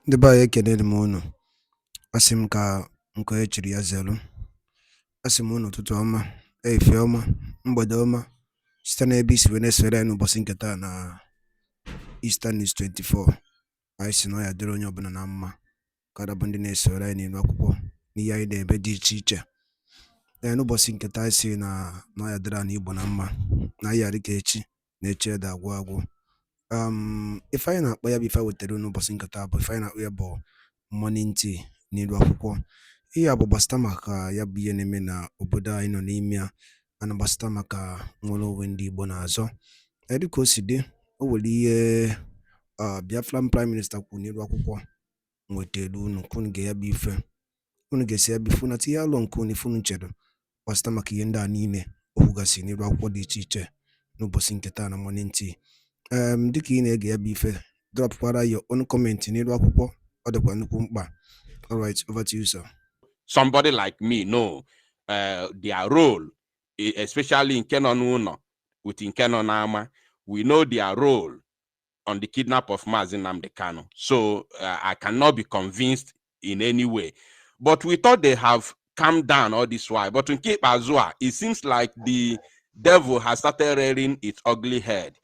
Ndị be anyị ekenere m unu. Asị m ka nke e chiri ya zelu. Asị m unu ụtụtụ ọma, ehihie ọma, mgbede ọma, site n'ebe isi wee na-esore anyị n'ụbọchị nke taa na Eastern News 24. Anyị si na ọ ya dịrị onye ọbụla na mma kada bụ ndị na-esore anyị n'ilu akwụkwọ n'ihe anyị na-ebe dị iche iche. N'ụbọchị nke taa anyị si na ọ ya dịrị anyị Igbo na mma na anyị yarị ka echi na echi ede agwụ agwụ. Ife anyị na-akpọ ya bụ ife wetara n'ụbọchị nke taa bụ ife anyị na-akpọ ya bụ morning tea n'ilu akwụkwọ. Ihe a bụ gbasịta maka ya bụ ihe na-eme na obodo anyị nọ n'ime ya, ana gbasịta maka nwere onwe ndị Igbo na-azọ. Dịka o si dị, o nwere ihe Biafran Prime Minister kwuru n'ilu akwụkwọ nwetara unu ka unu ga ya bụ ife, unu ga-esi ya bụ ife na tinye alụ nke unu ife unu chere gbasịta maka ihe ndị a niile o kwugasị n'ilu akwụkwọ dị iche iche n'ụbọchị nke taa na morning tea. Dịka ị na-ege ya bụ ife, dropkwara your own comment n'ilu akwụkwọ, ọ dịkwa nnukwu mkpa. All right, over to you, sir. Somebody like me know their role, especially in Kenonuno, within Kenonama. We know their role on the kidnap of Mazi Nnamdi Kanu. So I cannot be convinced in any way. But we thought they have calmed down all this while. But in Cape Azua, it seems like the devil has started rearing its ugly head.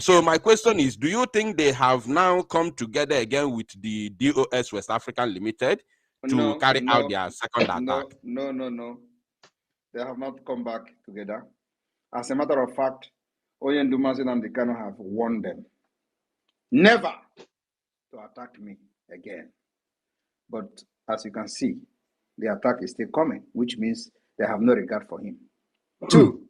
So my question is, do you think they have now come together again with the DOS West African Limited to carry out their second attack? No. They have not come back together. As a matter of fact, Oyendu Mazi Nnamdi Kanu have warned them never to attack me again. But as you can see, the attack is still coming, which means they have no regard for him. Two,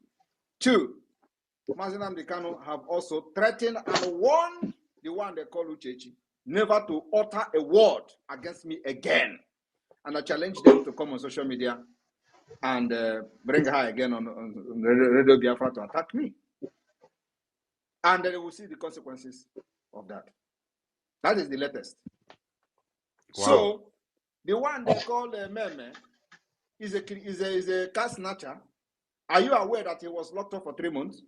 Mazi Nnamdi Kanu have also threatened and warned the one they call Uchechi never to utter a word against me again. And I challenge them to come on social media and bring her again on Radio Biafra to attack me. And then they will see the consequences of that. That is the latest. Wow. So, the one they call Meme is a cat snatcher. Are you aware that he was locked up for 3 months?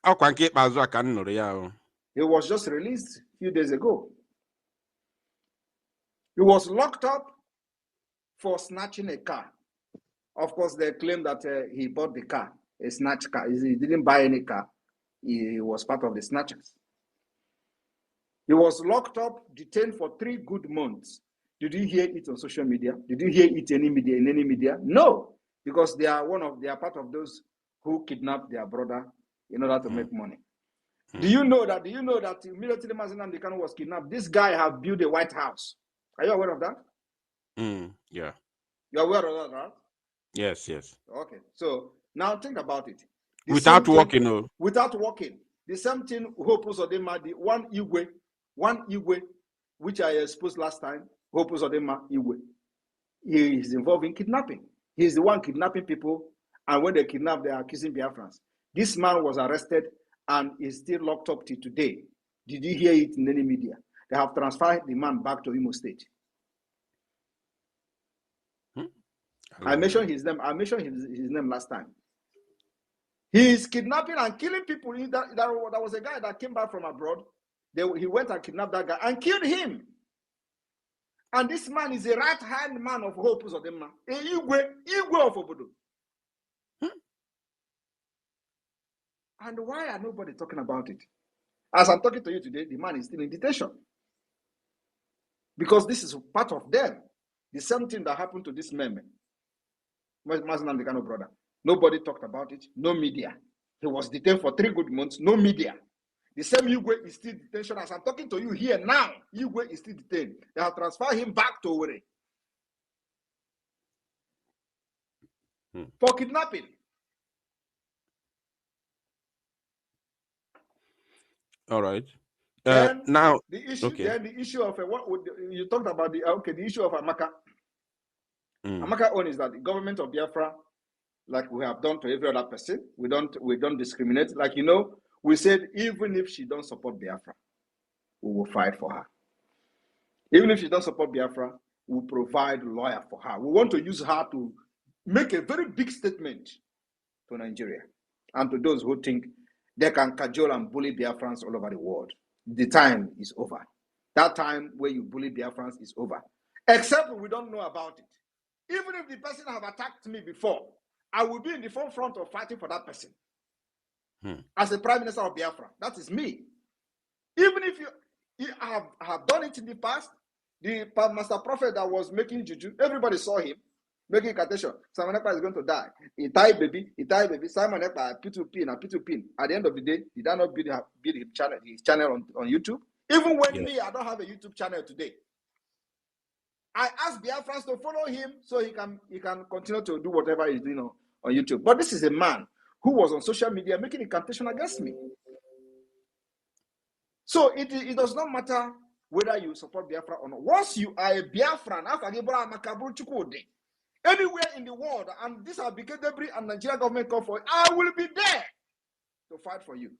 He was just released a few days ago. He was locked up for snatching a car. Of course, they claim that he bought the car, a snatch car. He didn't buy any car. He was part of the snatchers. He was locked up, detained for 3 good months. Did you hear it on social media? Did you hear it in any media? No, because they are part of those who kidnapped their brother in order to make money. Do you know that military Mazi Nnamdi Kanu was kidnapped? This guy have built a White House. Are you aware of that? Yeah. You're aware of that, right? Yes. Okay. So now think about it. Without walking. Without walking. The same thing Hope Uzodinma, the one Igwe, which I exposed last time, Hope Uzodinma Igwe. He is involved in kidnapping. He's the one kidnapping people, and when they kidnap, they are accusing Biafrans. This man was arrested and is still locked up till today. Did you hear it in any media? They have transferred the man back to Imo State. I mentioned his name. his name last time. He is kidnapping and killing people. There was a guy that came back from abroad. He went and kidnapped that guy and killed him. And this man is a right-hand man of Hope Uzodinma, a Igwe of Obodo. And why are nobody talking about it? As I'm talking to you today, the man is still in detention. Because this is part of them. The same thing that happened to this Meme, Mazi Nnamdi Kanu brother. Nobody talked about it. No media. He was detained for 3 good months. No media. The same Igwe is still in detention. As I'm talking to you here now, Igwe is still detained. They have transferred him back to Owerri for kidnapping. All right. Now the issue. Okay. Then the issue of what would you talked about the issue of Amaka. Amaka own is that the government of Biafra, like we have done to every other person, we don't discriminate. Like we said, even if she don't support Biafra, we will fight for her. Even if she don't support Biafra, we'll provide a lawyer for her. We want to use her to make a very big statement to Nigeria and to those who think they can cajole and bully Biafrans all over the world. The time is over. That time where you bully Biafrans is over. Except we don't know about it. Even if the person have attacked me before, I will be in the forefront of fighting for that person. As a Prime Minister of Biafra, that is me. Even if you have done it in the past, the Master Prophet that was making juju, everybody saw him making incantation. Simon Ekpa is going to die. He died, baby. Simon Ekpa, P2P, and P2P. At the end of the day, did I not build his channel on YouTube? Even when me, I don't have a YouTube channel today. I asked Biafrans to follow him so he can continue to do whatever he's doing on YouTube. But this is a man who was on social media making incantation against me. So it does not matter whether you support Biafra or not. Once you are a Biafran, anywhere in the world, and this Abike Debris and Nigeria government call for it, I will be there to fight for you.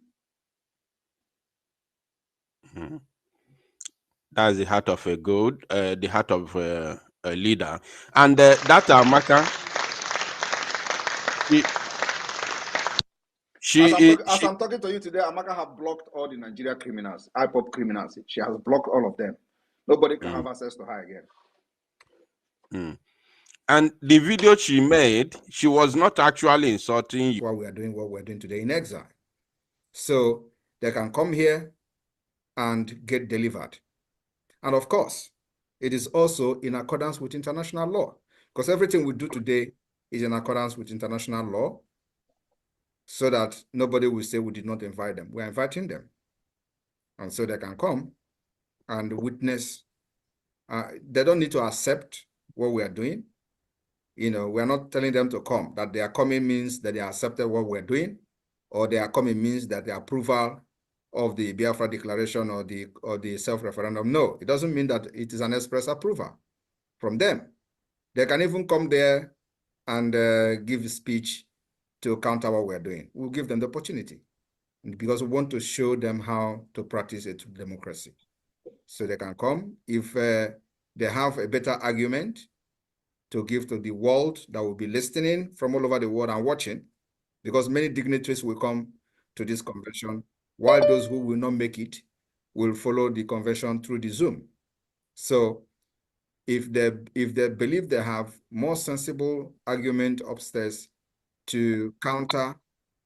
That's the heart of a gold, the heart of a leader. And that Amaka, as I'm talking to you today, Amaka have blocked all the Nigeria criminals, IPOP criminals. She has blocked all of them. Nobody can have access to her again. And the video she made, she was not actually insulting you. Why we are doing what we're doing today in exile. So they can come here and get delivered. And of course, it is also in accordance with international law, because everything we do today is in accordance with international law, so that nobody will say we did not invite them. We're inviting them. And so they can come and witness. They don't need to accept what we are doing. You know, we're not telling them to come. That they are coming means that they accepted what we're doing, or they are coming means that the approval of the Biafra declaration or the self-referendum. No, it doesn't mean that it is an express approval from them. They can even come there and give a speech to counter what we're doing. We'll give them the opportunity, because we want to show them how to practice a true democracy. So they can come. If they have a better argument to give to the world that will be listening from all over the world and watching, because many dignitaries will come to this convention, while those who will not make it will follow the convention through the Zoom. So if they believe they have more sensible argument upstairs to counter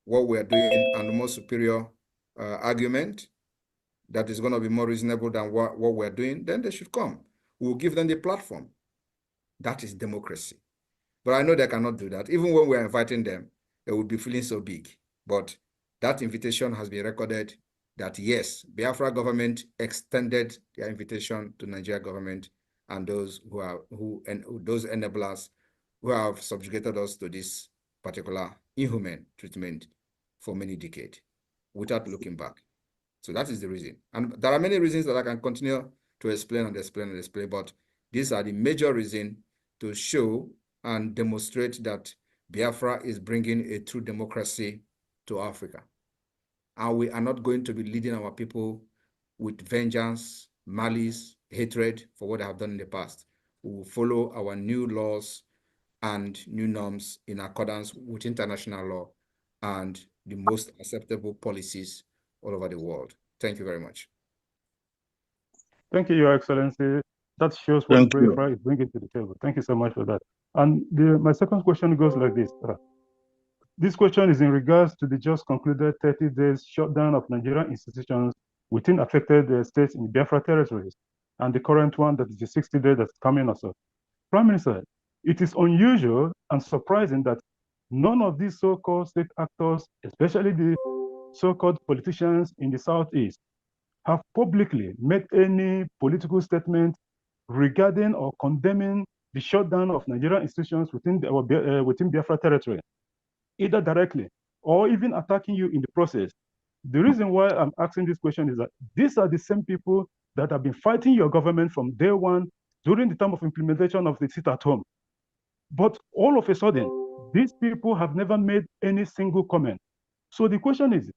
what we're doing, and a more superior argument that is going to be more reasonable than what we're doing, then they should come. We'll give them the platform. That is democracy. But I know they cannot do that. Even when we're inviting them, they will be feeling so big. But that invitation has been recorded, that yes, Biafra government extended their invitation to Nigeria government and those those enablers who have subjugated us to this particular inhuman treatment for many decades without looking back. So that is the reason. And there are many reasons that I can continue to explain and explain and explain, but these are the major reasons to show and demonstrate that Biafra is bringing a true democracy to Africa. And we are not going to be leading our people with vengeance, malice, hatred for what they have done in the past. We will follow our new laws and new norms in accordance with international law and the most acceptable policies all over the world. Thank you very much. Thank you, Your Excellency. That shows what Biafra is bringing to the table. Thank you so much for that. And my second question goes like this. This question is in regards to the just concluded 30 days shutdown of Nigerian institutions within affected states in Biafra territories, and the current one that is the 60 days that's coming also. Prime Minister, it is unusual and surprising that none of these so-called state actors, especially the so-called politicians in the Southeast, have publicly made any political statement regarding or condemning the shutdown of Nigerian institutions within Biafra territory, either directly or even attacking you in the process. The reason why I'm asking this question is that these are the same people that have been fighting your government from day one during the time of implementation of the sit at home. But all of a sudden, these people have never made any single comment. So the question is,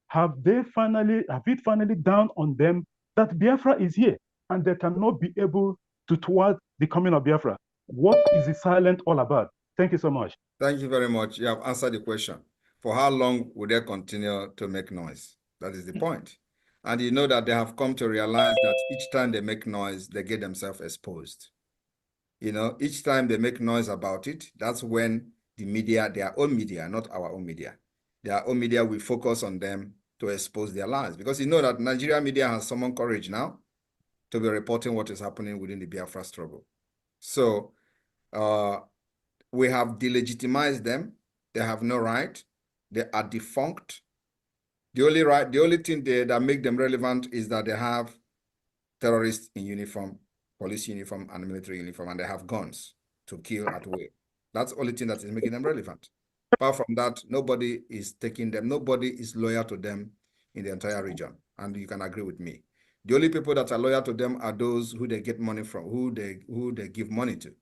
have it finally dawned on them that Biafra is here and they cannot be able to thwart the coming of Biafra? What is the silence all about? Thank you so much. Thank you very much. You have answered the question. For how long will they continue to make noise? That is the point. And you know that they have come to realize that each time they make noise, they get themselves exposed. You know, each time they make noise about it, that's when the media, their own media, not our own media, their own media will focus on them to expose their lies. Because you know that Nigerian media has summoned courage now to be reporting what is happening within the Biafra struggle. So we have delegitimized them. They have no right. They are defunct. The only thing that make them relevant is that they have terrorists in uniform, police uniform, and military uniform, and they have guns to kill at will. That's the only thing that is making them relevant. Apart from that, nobody is taking them, nobody is loyal to them in the entire region. And you can agree with me. The only people that are loyal to them are those who they get money from, who they give money to,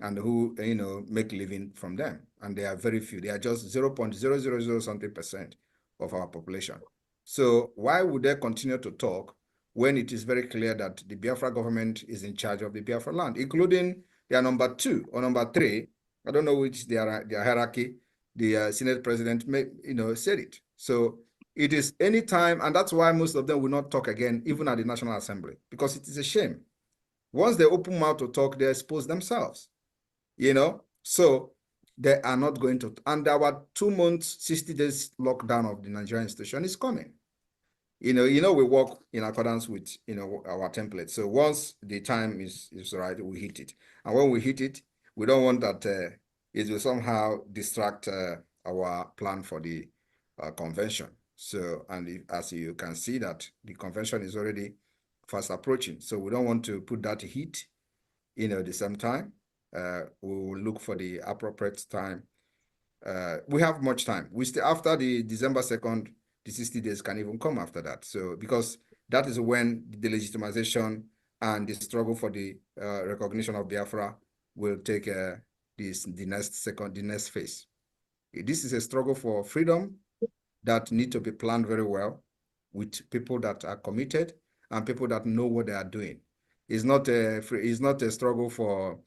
and who, you know, make living from them. And they are very few. They are just 0.000 something percent of our population. So why would they continue to talk when it is very clear that the Biafra government is in charge of the Biafra land, including their number 2 or number 3, I don't know which their hierarchy, the Senate president said it. So it is any time, and that's why most of them will not talk again, even at the National Assembly, because it is a shame. Once they open mouth to talk, they expose themselves, you know. So they are not going to, and our 2 months, 60 days lockdown of the Nigerian institution is coming. You know, we work in accordance with, our template. So once the time is right, we hit it. And when we hit it, we don't want that it will somehow distract our plan for the convention. So, and as you can see that the convention is already fast approaching. So we don't want to put that heat, at the same time. We will look for the appropriate time. We have much time. We still, after the December 2nd, the 60 days can even come after that. So, because that is when the legitimization and the struggle for the recognition of Biafra will take the next phase. This is a struggle for freedom that need to be planned very well with people that are committed and people that know what they are doing. It's not a struggle for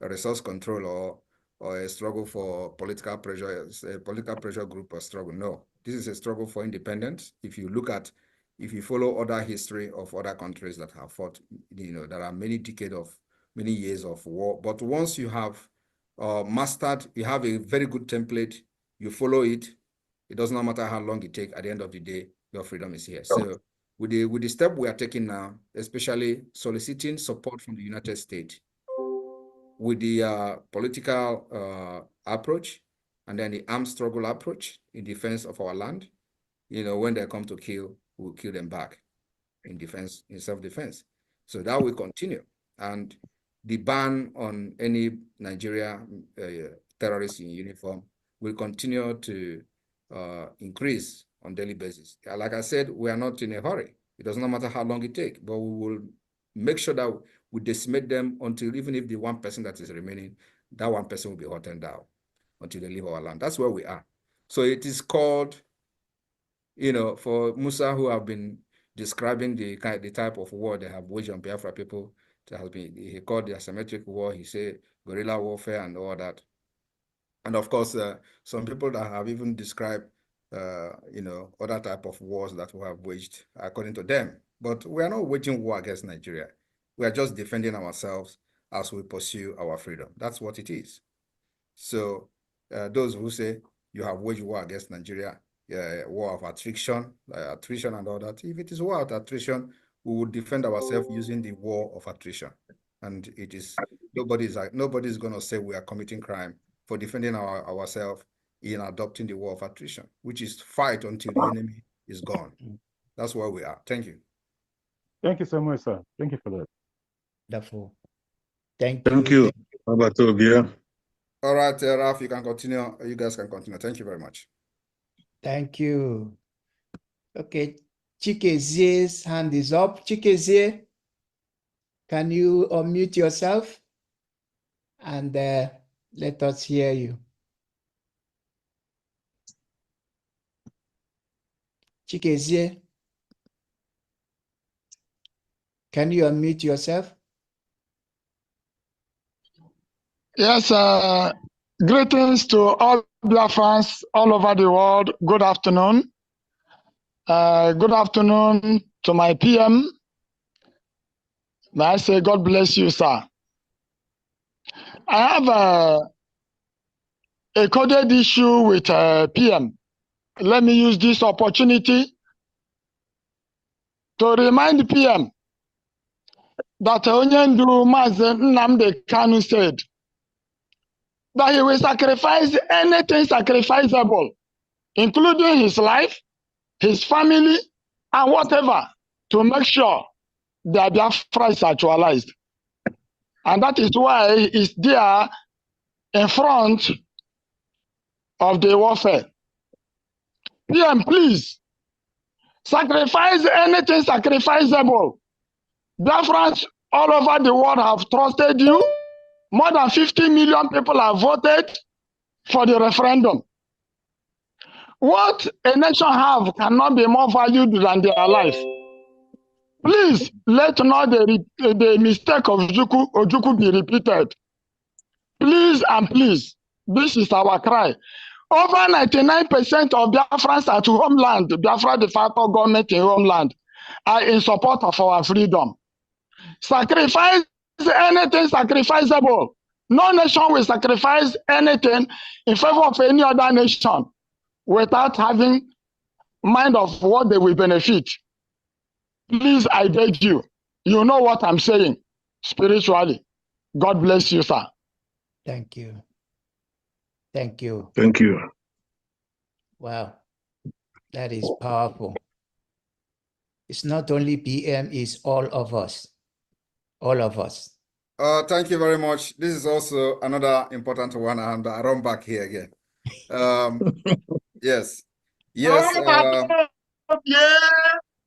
a resource control or a struggle for political pressure, a political pressure group or struggle. No, this is a struggle for independence. If you follow other history of other countries that have fought, there are many years of war. But once you have mastered, you have a very good template, you follow it, it does not matter how long it takes, at the end of the day, your freedom is here. So with the step we are taking now, especially soliciting support from the United States, with the political approach and then the armed struggle approach in defense of our land, when they come to kill, we'll kill them back in self-defense. So that will continue. And the ban on any Nigeria terrorists in uniform will continue to increase on daily basis. Like I said, we are not in a hurry. It does not matter how long it takes, but we will make sure that we decimate them until, even if the 1% that is remaining, that 1% will be hunted down until they leave our land. That's where we are. So it is called, for Musa, who have been describing the type of war they have waged on Biafra people, he called the asymmetric war, he said guerrilla warfare and all that. And of course, some people that have even described, other type of wars that we have waged according to them. But we are not waging war against Nigeria. We are just defending ourselves as we pursue our freedom. That's what it is. So those who say you have waged war against Nigeria, war of attrition and all that, if it is war of attrition, we will defend ourselves using the war of attrition. And it is, nobody's going to say we are committing crime for defending ourselves in adopting the war of attrition, which is fight until the enemy is gone. That's where we are. Thank you. Thank you so much, sir. Thank you for that. Wonderful. Thank you. How about Obia? All right, Ralph, you can continue. You guys can continue. Thank you very much. Thank you. Okay, Chikezie's hand is up. Chikezie, can you unmute yourself and let us hear you? Chikezie, can you unmute yourself? Yes, greetings to all Biafrans all over the world. Good afternoon. Good afternoon to my PM. May I say God bless you, sir. I have a coded issue with PM. Let me use this opportunity to remind PM that Onyendu Mazen Nnamdi Kanu said that he will sacrifice anything sacrificable, including his life, his family, and whatever, to make sure that Biafra is actualized. And that is why he's there in front of the warfare. PM, please, sacrifice anything sacrificable. Biafrans all over the world have trusted you. More than 50 million people have voted for the referendum. What a nation have cannot be more valued than their life. Please, let not the mistake of Ojukwu be repeated. Please and please, this is our cry. Over 99% of Biafrans at homeland, Biafra de facto government in homeland, are in support of our freedom. Sacrifice anything sacrificable. No nation will sacrifice anything in favor of any other nation without having mind of what they will benefit. Please, I beg you. You know what I'm saying spiritually. God bless you, sir. Thank you. Thank you. Thank you. Wow, that is powerful. It's not only PM, it's all of us. All of us. Thank you very much. This is also another important one, and I run back here again. Yes. Yes.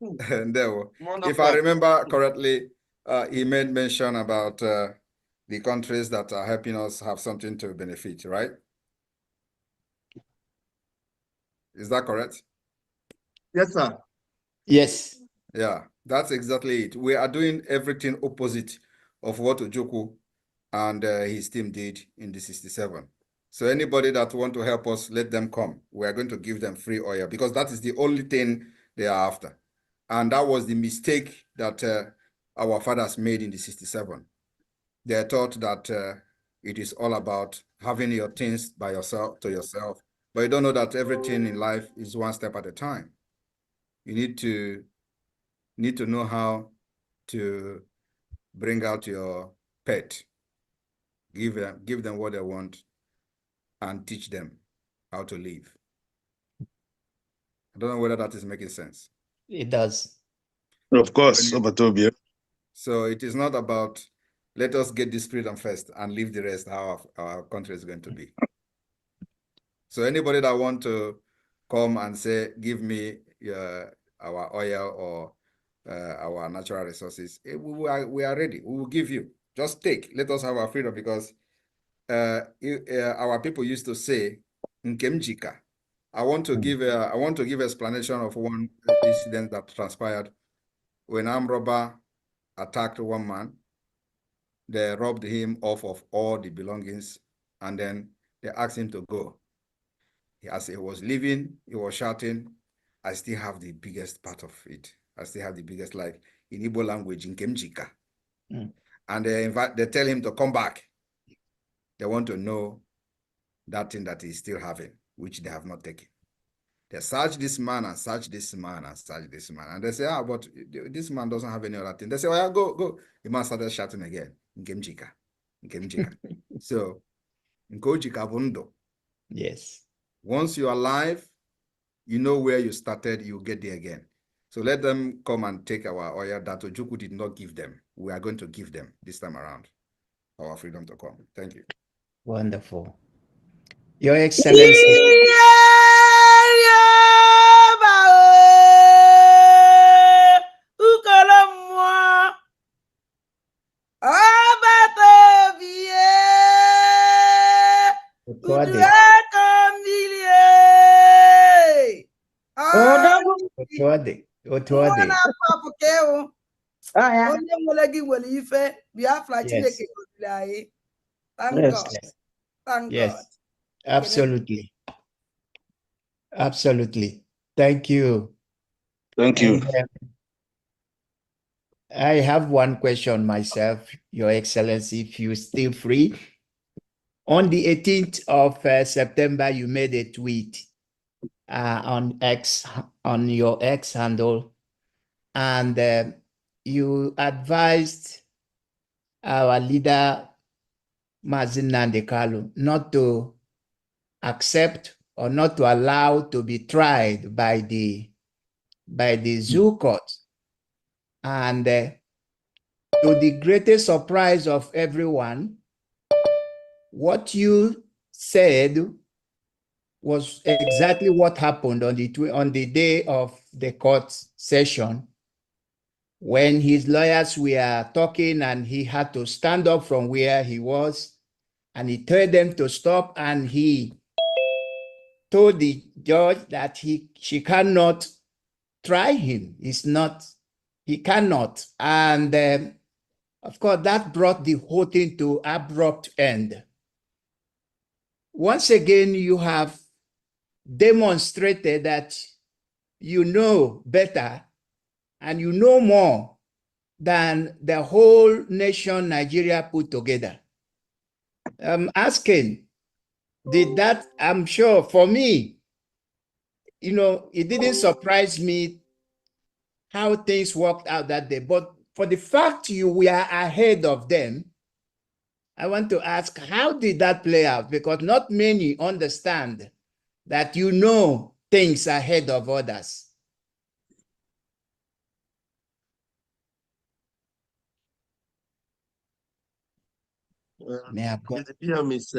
If I remember correctly, he made mention about the countries that are helping us have something to benefit, right? Is that correct? Yes, sir. Yes. Yeah, that's exactly it. We are doing everything opposite of what Ojukwu and his team did in the 67. So anybody that want to help us, let them come. We are going to give them free oil because that is the only thing they are after. And that was the mistake that our fathers made in the 67. They thought that it is all about having your things by yourself, to yourself. But you don't know that everything in life is one step at a time. You need to know how to bring out your pet, give them what they want, and teach them how to live. I don't know whether that is making sense. It does. Of course, Obatobia. So it is not about let us get this freedom first and leave the rest how our country is going to be. So anybody that want to come and say, give me our oil or our natural resources, we are ready. We will give you. Just take. Let us have our freedom because our people used to say, Nkemjika. I want to give explanation of one incident that transpired when armed robber attacked one man. They robbed him off of all the belongings, and then they asked him to go. As he was leaving, he was shouting, I still have the biggest part of it. I still have the biggest, like in Igbo language, in Nkemjika. And they tell him to come back. They want to know that thing that he's still having, which they have not taken. They search this man and search this man and search this man. And they say, but this man doesn't have any other thing. They say, yeah, go. The man started shouting again, Nkemjika. So, Nkojika Bundo. Yes. Once you're alive, you know where you started, you get there again. So let them come and take our oil that Ojukwu did not give them. We are going to give them this time around our freedom to come. Thank you. Wonderful. Your Excellency. Onye nwere gị nwere ife Biafra Chineke gọziri anyị. Thank God. Thank God. Absolutely. Absolutely. Thank you. Thank you. I have one question myself, Your Excellency, if you're still free. On the 18th of September, you made a tweet on X, on your X handle, and you advised our leader, Mazin Nandekalu, not to accept or not to allow to be tried by the zoo court. And to the greatest surprise of everyone, what you said was exactly what happened on the day of the court session, when his lawyers were talking and he had to stand up from where he was, and he told them to stop, and he told the judge that she cannot try him. He cannot. And of course, that brought the whole thing to abrupt end. Once again, you have demonstrated that you know better and you know more than the whole nation Nigeria put together. I'm asking, did that, I'm sure for me, you know, it didn't surprise me how things worked out that day, but for the fact you were ahead of them, I want to ask, how did that play out? Because not many understand that you know things ahead of others. The PM is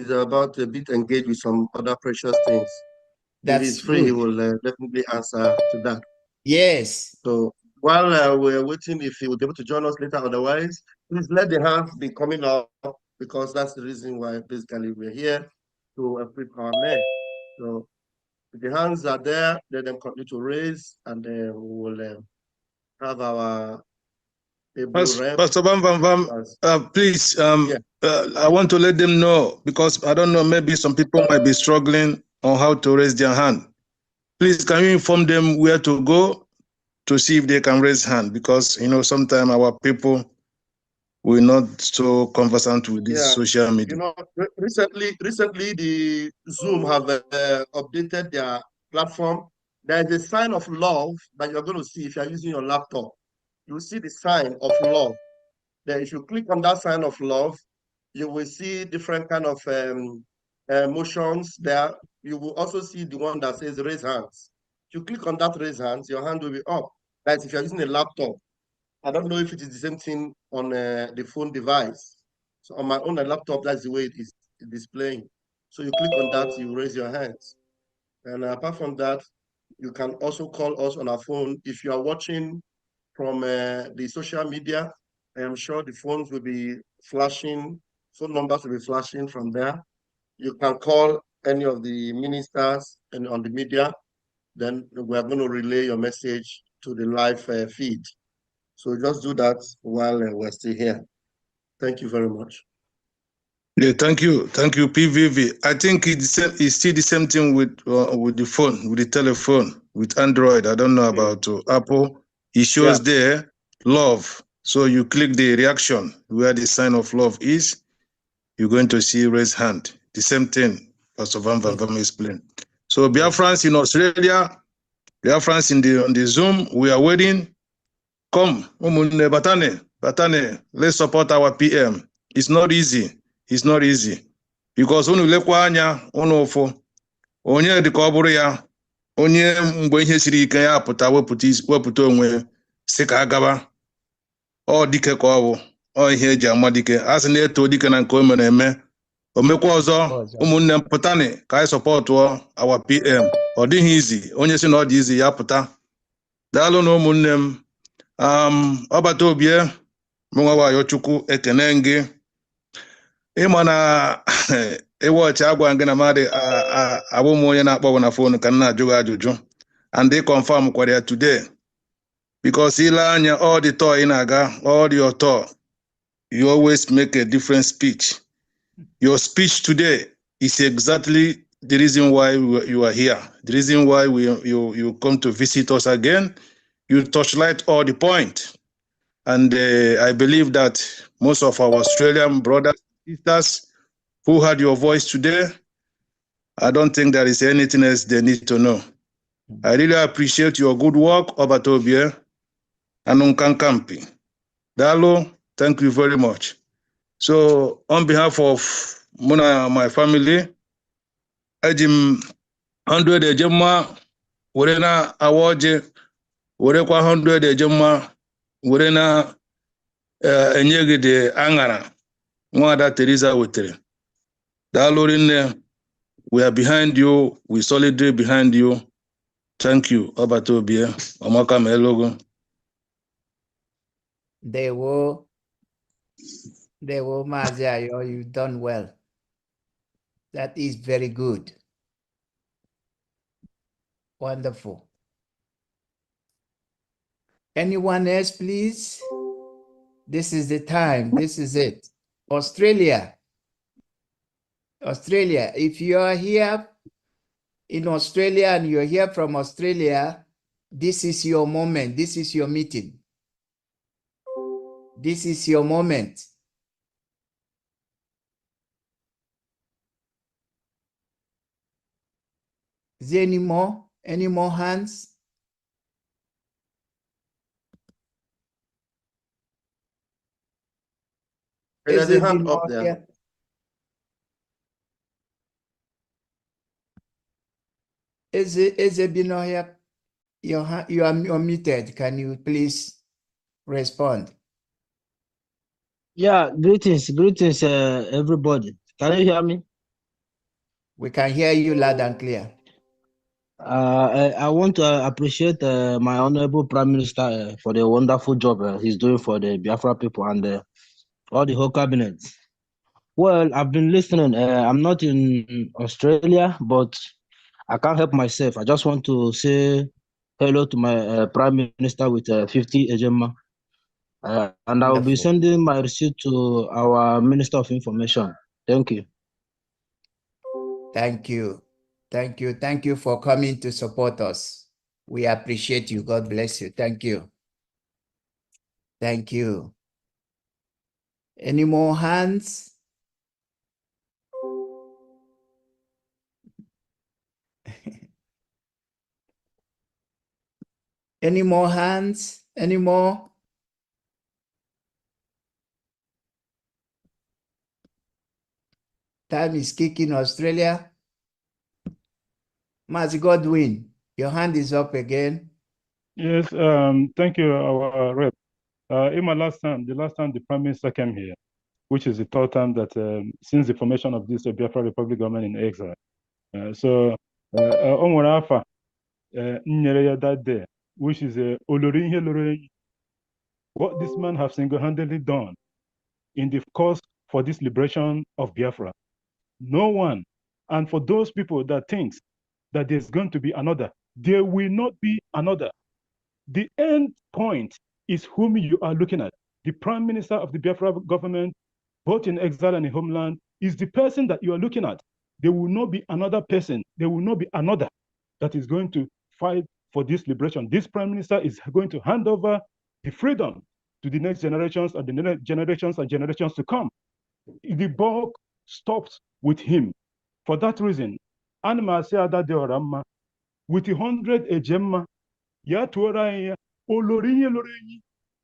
about a bit engaged with some other precious things. If he's free, he will definitely answer to that. Yes. So while we're waiting, if he will be able to join us later, otherwise, please let the hands be coming up, because that's the reason why basically we're here to equip our men. So if the hands are there, let them continue to raise, and we will have our Pastor Bam, please, yeah. I want to let them know, because I don't know, maybe some people might be struggling on how to raise their hand. Please, can you inform them where to go to see if they can raise hand? Because, you know, sometimes our people will not so conversant with this social media. You know, recently the Zoom have updated their platform. There is a sign of love that you're going to see if you're using your laptop. You will see the sign of love. Then if you click on that sign of love, you will see different kind of motions there. You will also see the one that says raise hands. If you click on that raise hands, your hand will be up. That's if you're using a laptop. I don't know if it is the same thing on the phone device. So on my own laptop, that's the way it is displaying. So you click on that, you raise your hands. And apart from that, you can also call us on our phone. If you are watching from the social media, I am sure the phones will be flashing, phone numbers will be flashing from there. You can call any of the ministers and on the media, then we are going to relay your message to the live feed. So just do that while we're still here. Thank you very much. Yeah, thank you, PVV. I think it's still the same thing with the phone, with the telephone, with Android. I don't know about Apple. It shows there love. So you click the reaction where the sign of love is. You're going to see raise hand. The same thing Pastor Van explained. So Biafrans in Australia, Biafrans on the Zoom, we are waiting. Come, Batane, let's support our PM. It's not easy. It's not easy. Because unu lekwa anya unu ụfụ, onye dịka ọ bụrụ ya, onye mgbe ihe siri ike ya pụta wepụta onwe si ka agaba. Ọ dike ka ọ bụ, ọ ihe eji ama dike. A sị na-eto dike na nke o mere eme. O mekwa ọzọ, ụmụnne m pụtani ka anyị sọpọtụọ our PM. Ọ dịghị izi, onye si na ọ dị izi ya pụta. Daalụ na ụmụnne m. Ọbata obie mụnwa Ayochukwu ekene gị. Ịma na ịwọchị agwa gị na mmadụ abụ m onye na-akpọ na fonu ka m na-ajụ gị ajụjụ, and ị confirm kwara ya today, because ile anya all the tour ị na-aga, all your tour, you always make a different speech. Your speech today is exactly the reason why you are here, the reason why you come to visit us again. You touchlight all the point. And I believe that most of our Australian brothers and sisters who heard your voice today, I don't think there is anything else they need to know. I really appreciate your good work, Obatobie and Unkankampi. Dalo, thank you very much. So on behalf of Mona, my family, Ajim 100 Ejema, Werena Awoje, Werekwa 100 Ejema, Werena Enyegide Angara, Mwada Teresa Wetere. Dalo, we are behind you, we solidly behind you. Thank you, Obatobie, Omaka Melogo. They will, Maziayo, you've done well. That is very good. Wonderful. Anyone else, please? This is the time. This is it. Australia. Australia. If you are here in Australia and you're here from Australia, this is your moment. This is your meeting. This is your moment. Is there any more? Any more hands? There's a hand up there. Here? Is it here? You are unmuted. Can you please respond? Yeah, greetings, everybody. Can you hear me? We can hear you loud and clear. I want to appreciate my honorable Prime Minister for the wonderful job he's doing for the Biafra people and all the whole cabinet. Well, I've been listening. I'm not in Australia, but I can't help myself. I just want to say hello to my Prime Minister with 50 Ejema. And I will be sending my receipt to our Minister of Information. Thank you. Thank you. Thank you. Thank you for coming to support us. We appreciate you. God bless you. Thank you. Thank you. Any more hands? Any more hands? Any more? Time is kicking Australia. Mazi Godwin, your hand is up again. Yes, thank you, our rep. In my last time, the last time the Prime Minister came here, which is the third time that since the formation of this Biafra Republic government in exile. Onwarafa that day, which is Olorin. What this man have single-handedly done in the cause for this liberation of Biafra. No one, and for those people that thinks that there's going to be another, there will not be another. The end point is whom you are looking at. The Prime Minister of the Biafra government, both in exile and in homeland, is the person that you are looking at. There will not be another person. There will not be another that is going to fight for this liberation. This Prime Minister is going to hand over the freedom to the next generations and the next generations and generations to come. The bulk stops with him. For that reason, Anma Seada de Orama, with 100 Ejemma, Ya Tuaraya, Olorinye,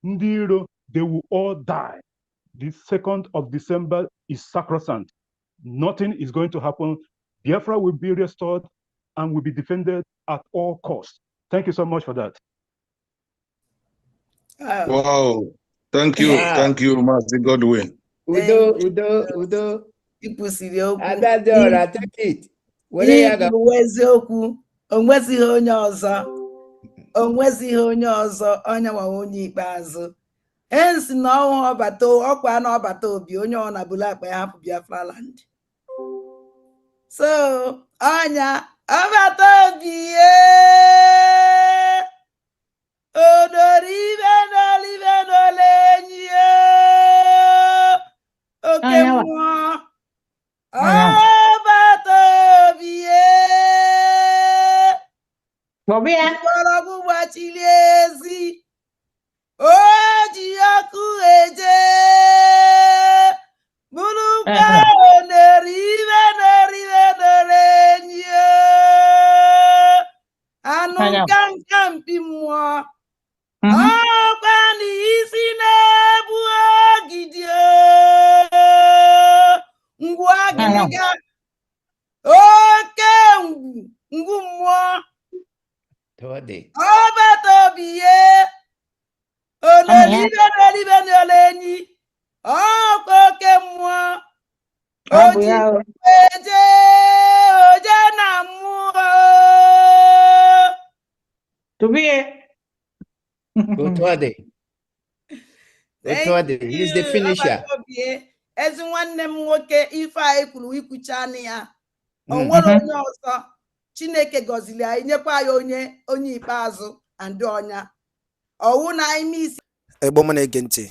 Ndiro, they will all die. The 2nd of December is sacrosanct. Nothing is going to happen. Biafra will be restored and will be defended at all costs. Thank you so much for that. Wow. Thank you. Wow. Thank you, Mazi Godwin. Udo. Adadora, take it. Eziokwu, onwezighị onye ọzọ, onye nwa onye ikpeazụ. Hence na ọkwa na ọbata obi onye ọ na-abụla akpa ya hapụ Biafra land. So, ọnya ọbata obi odoribe n'olenyi oke mmụọ ọbata obi mgbọrọgwụ gbachiri ezi o ji ọkụ eje bụrụkwa oneribe nere enyi anụ nka mpi mmụọ ọkwa n'isi na-ebu ogidi ngwu agịnịga oke ngwu mmụọ ọbata obi ye onelibe n'enyi ọkwa oke mmụọ oji eje oje na mmụọ He's the finisher. Ezi nwanne m nwoke ife anyị kwuru ikwucha anụ ya o nwere onye ọzọ Chineke gọziri anyị nyekwa ya onye ikpeazụ andị ọnya ọwụ na anyị isi egbo m na-ege ntị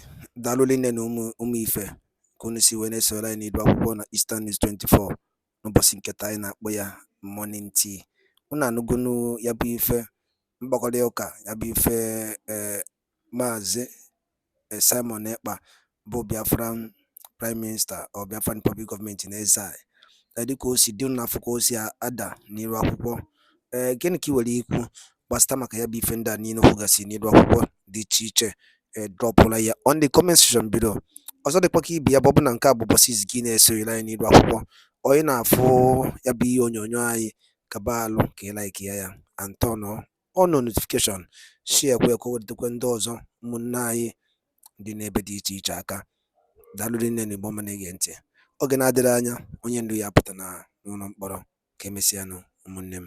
daalụ nne na ụmụ ife ka unu si wee na-esoro anyị n'idu akwụkwọ na Eastern News 24 n'ụbọchị nketa anyị na-akpọ ya morning tea. Unu anụgonu ya bụ ife mgbakọrịta ụka ya bụ ife Maazị Simon Ekpa bụ Biafran Prime Minister or Biafran Public Government in exile dịka o si dị n'afọ ka o si ada n'iru akwụkwọ gịnị ka ị nwere ikwu gbasịta maka ya bụ ife ndị a niile kwugasị n'iru akwụkwọ dị iche iche dropụla ya on the comment section below. Ọzọ dịkwa ka ibi ya bụ na nke a bụ ụbọchị izu gị na-esorela anyị n'iru akwụkwọ onye na-afụ ya bụ ihe onyonyo anyị kaba alụ ka ị like ya and turn on notification share kwe ka o wetakwa ndị ọzọ ụmụnne anyị dị n'ebe dị iche iche aka. Daalụ nne na Igbo ma na-ege ntị. Oge na-adịrị anya onye ndu ya pụta n'ụlọ mkpọrọ ka emesịanụ ụmụnne m.